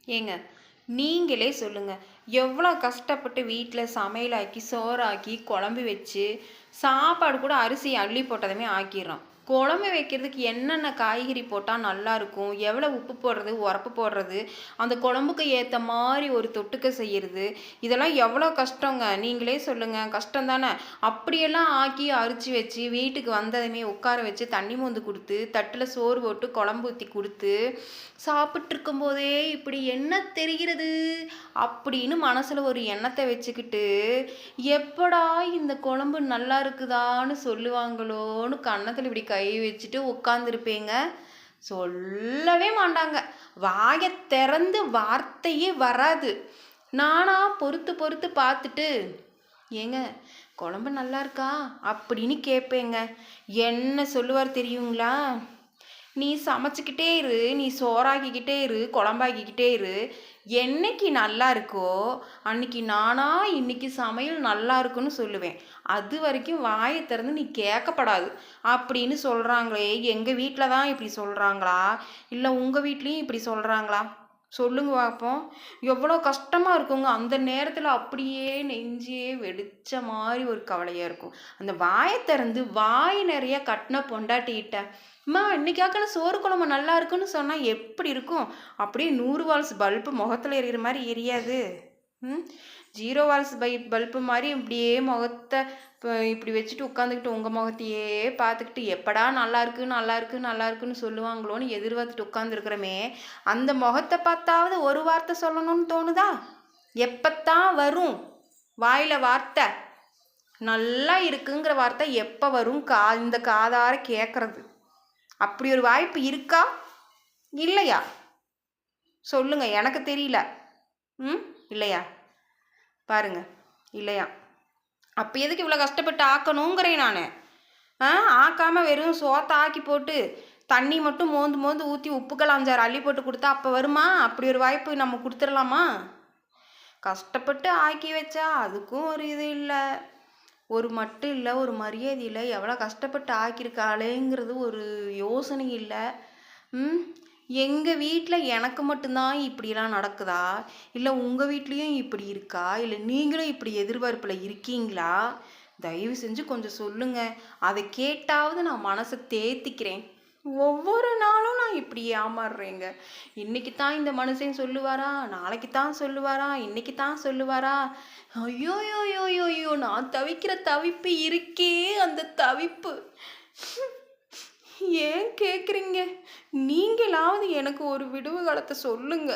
ஏங்க நீங்களே சொல்லுங்க. எவ்வளோ கஷ்டப்பட்டு வீட்டில் சமையலாக்கி, சோறாக்கி, குழம்பு வச்சு, சாப்பாடு கூட அரிசி அள்ளி போட்டதுமே ஆக்கிர்றோம். குழம்பு வைக்கிறதுக்கு என்னென்ன காய்கறி போட்டா நல்லாயிருக்கும்? எவ்வளோ உப்பு போடுறது, உரப்பு போடுறது, அந்த குழம்புக்கு ஏத்த மாரி ஒரு தொட்டுக்க செய்யறது, இதெல்லாம் எவ்வளோ கஷ்டங்க. நீங்களே சொல்லுங்க. கஷ்டம் தானே! அப்படியெல்லாம் ஆக்கி அரிச்சு வச்சு, வீட்டுக்கு வந்ததுமே உட்கார வச்சு, தண்ணி மோந்து குடுத்து, தட்டுல சோறு போட்டு, குழம்பு ஊத்தி குடுத்து, சாப்பிட்டுருக்கும்போதே இப்படி என்ன தெரிகிறது? அப்படின்னு மனசுல ஒரு எண்ணத்த வச்சுக்கிட்டு, எப்படா இந்த குழம்பு நல்லா இருக்குதான்னு சொல்லுவாங்களோன்னு கன்னத்துல இப்படி கை வச்சுட்டு உட்காந்துருப்பேங்க. சொல்லவே மாட்டாங்க. வாயத் திறந்து வார்த்தையே வராது. நானா பொறுத்து பொறுத்து பார்த்துட்டு, "ஏங்க குழம்பு நல்லா இருக்கா?" அப்படின்னு கேட்பேங்க. என்ன சொல்லுவார் தெரியுங்களா? "நீ சமைச்சுக்கிட்டே இரு, நீ சோறாக்கிக்கிட்டே இரு, குழம்பாக்கிக்கிட்டே இரு. என்னைக்கு நல்லா இருக்கோ, அன்னைக்கு நானா இன்னைக்கு சமையல் நல்லா இருக்குன்னு சொல்லுவேன். அது வரைக்கும் வாய திறந்து நீ கேட்கப்படாது." அப்படின்னு சொல்றாங்களே, எங்க வீட்ல தான் இப்படி சொல்றாங்களா? இல்ல உங்க வீட்லயும் இப்படி சொல்றாங்களா? சொல்லுங்க பாப்போம். எவ்வளோ கஷ்டமா இருக்குங்க. அந்த நேரத்துல அப்படியே நெஞ்சே வெடிச்ச மாரி ஒரு கவலையா இருக்கும். அந்த வாய திறந்து வாய் நெறைய கட்டுன பொண்டாட்டிகிட்ட, "அம்மா இன்னைக்கு ஆக்குன சோறு குழம்பு நல்லா இருக்குன்னு" சொன்னா எப்படி இருக்கும்? அப்படியே 100 வால்ஸ் பல்பு முகத்துல எரியிற மாரி எரியாது. ம். 0 வால்ஸ் பல்பு மாரி இப்படியே முகத்த இப்படி வச்சுட்டு உட்காந்துக்கிட்டு உங்க முகத்தையே பார்த்துக்கிட்டு எப்படா நல்லா இருக்கு, நல்லா இருக்கு, நல்லா இருக்குன்னு சொல்லுவாங்களோன்னு எதிர்பார்த்துட்டு உட்காந்துருக்குறோமே, அந்த முகத்த பார்த்தாவது ஒரு வார்த்தை சொல்லணும்னு தோணுதா? எப்பத்தான் வரும் வாயில வார்த்தை? நல்லா இருக்குங்கிற வார்த்தை எப்ப வரும்? இந்த காதார கேட்கறது. அப்படி ஒரு வாய்ப்பு இருக்கா? இல்லையா? சொல்லுங்க. எனக்கு தெரியல. ம். இல்லையா? பாருங்க. இல்லையா? அப்ப எதுக்கு இவ்வளோ கஷ்டப்பட்டு ஆக்கணுங்கிறேன் நானு. ஆ ஆக்காம வெறும் சோத்த ஆக்கி போட்டு, தண்ணி மட்டும் மோந்து மோந்து ஊத்தி உப்புக்கள் 5, 6 அள்ளி போட்டு குடுத்தா அப்ப வருமா? அப்படி ஒரு வாய்ப்பு நம்ம குடுத்துறலாமா? கஷ்டப்பட்டு ஆக்கி வச்சா அதுக்கும் ஒரு இது இல்ல. ஒரு மட்டு இல்ல, ஒரு மரியாதை இல்ல. எவ்வளோ கஷ்டப்பட்டு ஆக்கியிருக்காளேங்கிறது ஒரு யோசனை இல்ல. ம். எங்க வீட்ல எனக்கு மட்டும் தான் இப்படிலாம் நடக்குதா? இல்ல உங்க வீட்லயும் இப்படி இருக்கா? இல்ல நீங்களும் இப்படி எதிர்பார்ப்புல இருக்கீங்களா? தயவு செஞ்சு கொஞ்சம் சொல்லுங்க. அத கேட்டாவது நான் மனச தேத்திக்கிறேன். ஒவ்வொரு நாளும் நான் இப்படி ஏமாறுறேங்க. இன்னைக்கு தான் இந்த மனுஷன் சொல்லுவாரா? நாளைக்கு தான் சொல்லுவாரா? இன்னைக்கு தான் சொல்லுவாரா? ஐயோயோயோயோயோ! நான் தவிக்கிற தவிப்பு இருக்கே அந்த தவிப்பு. ஏன் கேட்குறீங்க? நீங்களாவது எனக்கு ஒரு விடுவு காலத்த சொல்லுங்க.